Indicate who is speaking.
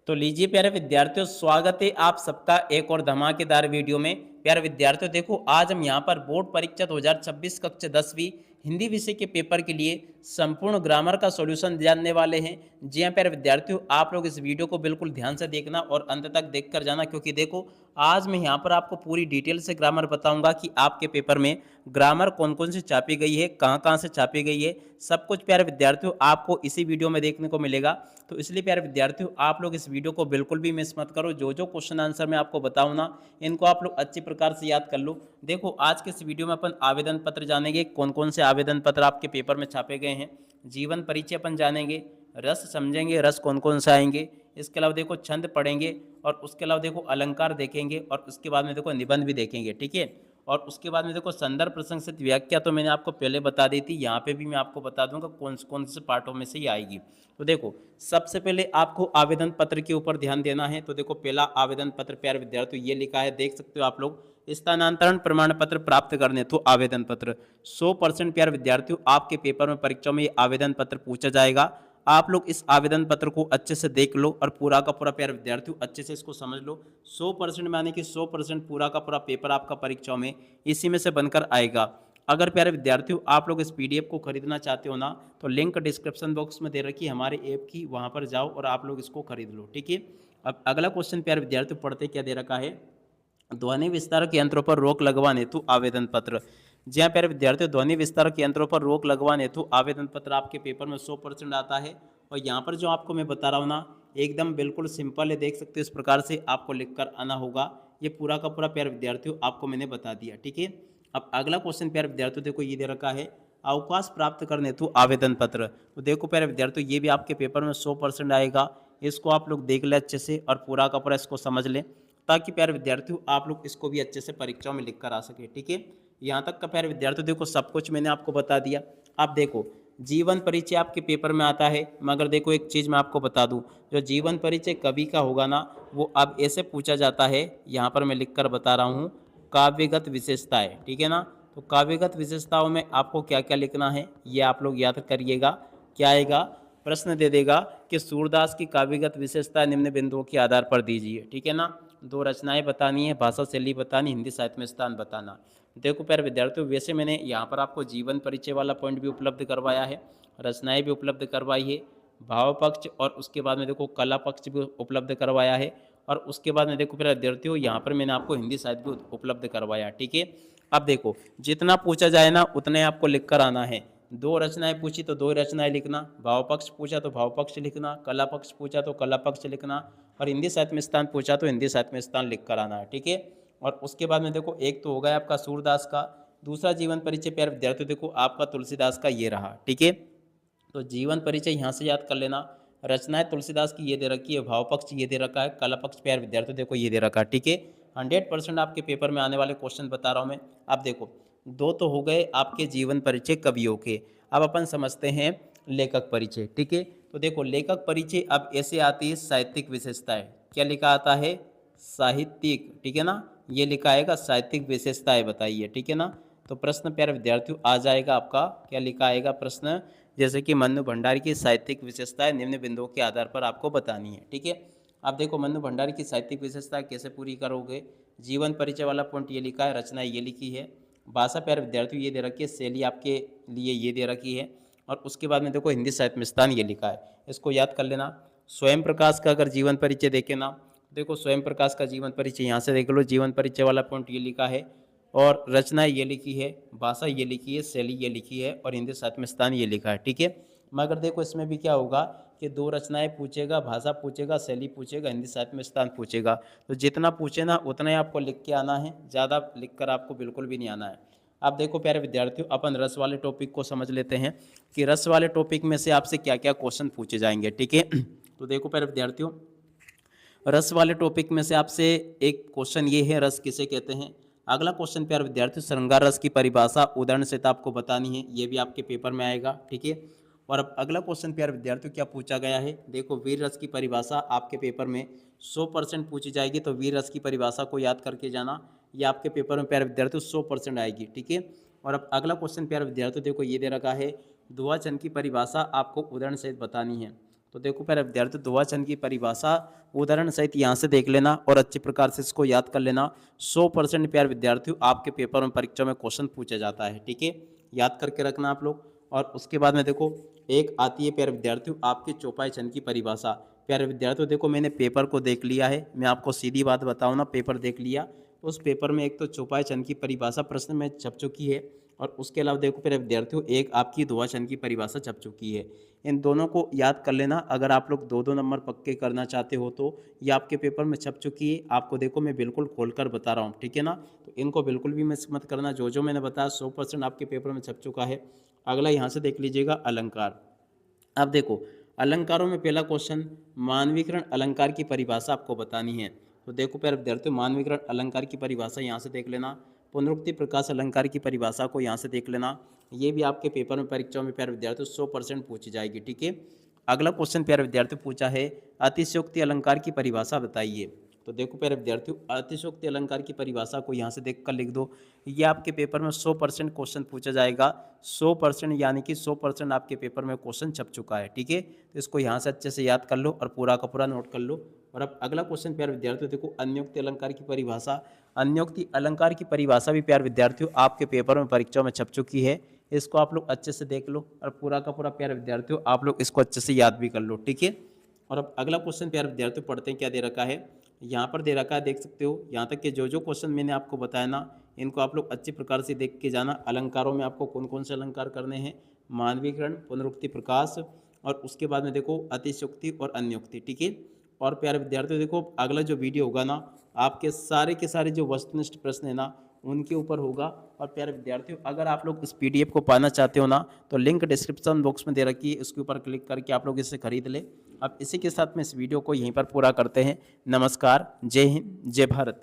Speaker 1: तो लीजिए प्यारे विद्यार्थियों, स्वागत है आप सबका एक और धमाकेदार वीडियो में। प्यारे विद्यार्थियों, देखो आज हम यहाँ पर बोर्ड परीक्षा 2026 कक्षा 10वीं हिंदी विषय के पेपर के लिए संपूर्ण ग्रामर का सॉल्यूशन जानने वाले हैं। जी हाँ प्यारे विद्यार्थियों, आप लोग इस वीडियो को बिल्कुल ध्यान से देखना और अंत तक देख कर जाना, क्योंकि देखो आज मैं यहाँ पर आपको पूरी डिटेल से ग्रामर बताऊंगा कि आपके पेपर में ग्रामर कौन कौन सी छापी गई है, कहाँ कहाँ से छापी गई है, सब कुछ प्यारे विद्यार्थियों आपको इसी वीडियो में देखने को मिलेगा। तो इसलिए प्यारे विद्यार्थियों, आप लोग इस वीडियो को बिल्कुल भी मिस मत करो। जो जो क्वेश्चन आंसर मैं आपको बताऊँ ना, इनको आप लोग अच्छी प्रकार से याद कर लो। देखो आज के इस वीडियो में अपन आवेदन पत्र जानेंगे, कौन कौन से आवेदन पत्र आपके पेपर में छापे गए हैं। जीवन परिचय अपन जानेंगे, रस समझेंगे, रस कौन कौन से आएंगे। इसके अलावा देखो छंद पढ़ेंगे, और उसके अलावा देखो अलंकार देखेंगे, और उसके बाद में देखो निबंध भी देखेंगे, ठीक है। और उसके बाद में देखो संदर्भ प्रसंग व्याख्या तो मैंने आपको पहले बता दी थी, यहाँ पे भी मैं आपको बता दूंगा कौन कौन से पार्टों में से ये आएगी। तो देखो सबसे पहले आपको आवेदन पत्र के ऊपर ध्यान देना है। तो देखो पहला आवेदन पत्र प्यारे विद्यार्थियों ये लिखा है, देख सकते हो आप लोग, स्थानांतरण प्रमाण पत्र प्राप्त करने तो आवेदन पत्र 100% प्यारे विद्यार्थियों आपके पेपर में परीक्षा में ये आवेदन पत्र पूछा जाएगा। आप लोग इस आवेदन पत्र को अच्छे से देख लो और पूरा का पूरा प्यारे विद्यार्थियों अच्छे से इसको समझ लो। 100% माने कि 100% पूरा का पूरा पेपर आपका परीक्षा में इसी में से बनकर आएगा। अगर प्यारे विद्यार्थियों आप लोग इस पीडीएफ को खरीदना चाहते हो ना, तो लिंक डिस्क्रिप्शन बॉक्स में दे रखी है हमारे ऐप की, वहाँ पर जाओ और आप लोग इसको खरीद लो, ठीक है। अब अगला क्वेश्चन प्यारे विद्यार्थियों पढ़ते क्या दे रखा है, ध्वनि विस्तारक यंत्रों पर रोक लगवाने हेतु आवेदन पत्र। जी हाँ प्यारे विद्यार्थियों, ध्वनि विस्तारक यंत्रों पर रोक लगवाने हेतु आवेदन पत्र आपके पेपर में 100% आता है। और यहाँ पर जो आपको मैं बता रहा हूँ ना, एकदम बिल्कुल सिंपल है, देख सकते हो इस प्रकार से आपको लिखकर आना होगा। ये पूरा का पूरा प्यारे विद्यार्थियों आपको मैंने बता दिया, ठीक है। अब अगला क्वेश्चन प्यारे विद्यार्थियों देखो ये दे रखा है, अवकाश प्राप्त करने हेतु आवेदन पत्र। तो देखो प्यारे विद्यार्थियों ये भी आपके पेपर में 100% आएगा। इसको आप लोग देख ले अच्छे से और पूरा का पूरा इसको समझ लें, ताकि प्यारे विद्यार्थियों आप लोग इसको भी अच्छे से परीक्षाओं में लिख कर आ सके, ठीक है। यहाँ तक का प्यारे विद्यार्थियों देखो सब कुछ मैंने आपको बता दिया। आप देखो जीवन परिचय आपके पेपर में आता है, मगर देखो एक चीज़ मैं आपको बता दूं, जो जीवन परिचय कवि का होगा ना, वो अब ऐसे पूछा जाता है, यहाँ पर मैं लिख कर बता रहा हूँ, काव्यगत विशेषताएं, ठीक है ना। तो काव्यगत विशेषताओं में आपको क्या क्या लिखना है ये आप लोग याद करिएगा। क्या आएगा, प्रश्न दे देगा कि सूरदास की काव्यगत विशेषता निम्न बिंदुओं के आधार पर दीजिए, ठीक है ना। दो रचनाएं बतानी है, भाषा शैली बतानी, हिंदी साहित्य में स्थान बताना। देखो प्यारे विद्यार्थियों, वैसे मैंने यहाँ पर आपको जीवन परिचय वाला पॉइंट भी उपलब्ध करवाया है, रचनाएं भी उपलब्ध करवाई है, भाव पक्ष और उसके बाद में देखो कला पक्ष भी उपलब्ध करवाया है, और उसके बाद में देखो प्यारे विद्यार्थियों यहाँ पर मैंने आपको हिंदी साहित्य भी उपलब्ध करवाया, ठीक है। अब देखो जितना पूछा जाए ना उतने आपको लिख कर आना है। दो रचनाएं पूछी तो दो रचनाएं लिखना, भाव पक्ष पूछा तो भाव पक्ष लिखना, कला पक्ष पूछा तो कला पक्ष लिखना, और हिंदी साहित्य में स्थान पूछा तो हिंदी साहित्य में स्थान लिख कर आना है, ठीक है। और उसके बाद में देखो एक तो हो गया आपका सूरदास का, दूसरा जीवन परिचय प्यारे विद्यार्थियों देखो आपका तुलसीदास का ये रहा, ठीक है। तो जीवन परिचय यहाँ से याद कर लेना, रचनाएं तुलसीदास की ये दे रखी है, भाव पक्ष ये दे रखा है, कला पक्ष प्यारे विद्यार्थियों देखो ये दे रखा है, ठीक है। 100% आपके पेपर में आने वाले क्वेश्चन बता रहा हूँ मैं। अब देखो दो तो हो गए आपके जीवन परिचय कवियों के, अब अपन समझते हैं लेखक परिचय, ठीक है। तो देखो लेखक परिचय अब ऐसे आती है साहित्यिक विशेषताएं, क्या लिखा आता है, साहित्यिक, ठीक है ना। ये लिखा आएगा साहित्यिक विशेषताएं बताइए, ठीक है ना। तो प्रश्न प्यारे विद्यार्थियों आ जाएगा आपका, क्या लिखा आएगा प्रश्न, जैसे कि मन्नू भंडारी की साहित्यिक विशेषताएं निम्न बिंदुओं के आधार पर आपको बतानी है, ठीक है। आप देखो मन्नू भंडारी की साहित्यिक विशेषताएं कैसे पूरी करोगे, जीवन परिचय वाला पॉइंट ये लिखा है, रचना ये लिखी है, भाषा प्यारे विद्यार्थियों ये दे रखी है, शैली आपके लिए ये दे रखी है, और उसके बाद में देखो हिंदी साहित्य में स्थान ये लिखा है, इसको याद कर लेना। स्वयं प्रकाश का अगर जीवन परिचय देखे ना, देखो स्वयं प्रकाश का जीवन परिचय यहाँ से देख लो, जीवन परिचय वाला पॉइंट ये लिखा है, और रचना ये लिखी है, भाषा ये लिखी है, शैली ये लिखी है, और हिंदी साहित्य में स्थान ये लिखा है, ठीक है। मगर देखो इसमें भी क्या होगा कि दो रचनाएं पूछेगा, भाषा पूछेगा, शैली पूछेगा, हिंदी साहित्य में स्थान पूछेगा। तो जितना पूछे ना उतना ही आपको लिख के आना है, ज़्यादा लिख कर आपको बिल्कुल भी नहीं आना है। अब देखो प्यारे विद्यार्थियों अपन रस वाले टॉपिक को समझ लेते हैं कि रस वाले टॉपिक में से आपसे क्या क्या क्वेश्चन पूछे जाएंगे, ठीक है। तो देखो प्यारे विद्यार्थियों रस वाले टॉपिक में से आपसे एक क्वेश्चन ये है, रस किसे कहते हैं। अगला क्वेश्चन प्यारे विद्यार्थियों श्रृंगार रस की परिभाषा उदाहरण से तो आपको बतानी है, ये भी आपके पेपर में आएगा, ठीक है। और अब अगला क्वेश्चन प्यारे विद्यार्थियों क्या पूछा गया है, देखो वीर रस की परिभाषा आपके पेपर में 100% पूछी जाएगी, तो वीर रस की परिभाषा को याद करके जाना, ये आपके पेपर में प्यारे विद्यार्थियों 100% आएगी, ठीक है। और अब अगला क्वेश्चन प्यारे विद्यार्थियों देखो ये दे रखा है, दुआ चंद की परिभाषा आपको उदाहरण सहित बतानी है। तो देखो प्यारे विद्यार्थियों, द्विवचन की परिभाषा उदाहरण सहित यहाँ से देख लेना और अच्छे प्रकार से इसको याद कर लेना। 100% प्यारे विद्यार्थियों आपके पेपर में, परीक्षा में क्वेश्चन पूछा जाता है, ठीक है, याद करके रखना आप लोग। और उसके बाद में देखो एक आती है प्यारे विद्यार्थियों आपके चौपाई छंद की परिभाषा। प्यारे विद्यार्थियों देखो मैंने पेपर को देख लिया है, मैं आपको सीधी बात बताऊँ ना, पेपर देख लिया, उस पेपर में एक तो चौपाई छंद की परिभाषा प्रश्न में छप चुकी है, और उसके अलावा देखो प्यारे विद्यार्थियों एक आपकी द्विवचन की परिभाषा छप चुकी है। इन दोनों को याद कर लेना। अगर आप लोग 2-2 नंबर पक्के करना चाहते हो तो ये आपके पेपर में छप चुकी है, आपको देखो मैं बिल्कुल खोलकर बता रहा हूँ, ठीक है ना। तो इनको बिल्कुल भी मिस मत करना, जो मैंने बताया 100% आपके पेपर में छप चुका है। अगला यहाँ से देख लीजिएगा अलंकार। अब देखो अलंकारों में पहला क्वेश्चन, मानवीकरण अलंकार की परिभाषा आपको बतानी है। तो देखो प्यारे विद्यार्थियों मानवीकरण अलंकार की परिभाषा यहाँ से देख लेना। पुनरुक्ति प्रकाश अलंकार की परिभाषा को यहाँ से देख लेना। ये भी आपके पेपर में, परीक्षाओं में प्यारे विद्यार्थियों 100% पूछी जाएगी, ठीक है। अगला क्वेश्चन प्यारे विद्यार्थियों पूछा है अतिशयोक्ति अलंकार की परिभाषा बताइए। तो देखो प्यारे विद्यार्थियों अतिशयोक्ति अलंकार की परिभाषा को यहाँ से देख कर लिख दो। ये आपके पेपर में 100% क्वेश्चन पूछा जाएगा। 100% यानी कि 100% आपके पेपर में क्वेश्चन छप चुका है, ठीक है। तो इसको यहाँ से अच्छे से याद कर लो और पूरा का पूरा नोट कर लो। और अब अगला क्वेश्चन प्यारे विद्यार्थियों देखो अन्योक्ति अलंकार की परिभाषा। अन्योक्ति अलंकार की परिभाषा भी प्यारे विद्यार्थियों आपके पेपर में, परीक्षाओं में छप चुकी है। इसको आप लोग अच्छे से देख लो और पूरा का पूरा प्यारे विद्यार्थियों आप लोग इसको अच्छे से याद भी कर लो, ठीक है। और अब अगला क्वेश्चन प्यारे विद्यार्थियों पढ़ते हैं क्या दे रखा है। यहाँ पर दे रखा है, देख सकते हो यहाँ तक कि जो क्वेश्चन मैंने आपको बताया ना, इनको आप लोग अच्छी प्रकार से देख के जाना। अलंकारों में आपको कौन कौन से अलंकार करने हैं, मानवीकरण, पुनरुक्ति प्रकाश, और उसके बाद में देखो अतिशयोक्ति और अन्योक्ति, ठीक है। और प्यारे विद्यार्थियों देखो अगला जो वीडियो होगा ना, आपके सारे के सारे जो वस्तुनिष्ठ प्रश्न है ना उनके ऊपर होगा। और प्यारे विद्यार्थियों अगर आप लोग इस पीडीएफ को पाना चाहते हो ना, तो लिंक डिस्क्रिप्शन बॉक्स में दे रखी है, उसके ऊपर क्लिक करके आप लोग इसे खरीद ले। अब इसी के साथ में इस वीडियो को यहीं पर पूरा करते हैं। नमस्कार, जय हिंद, जय भारत।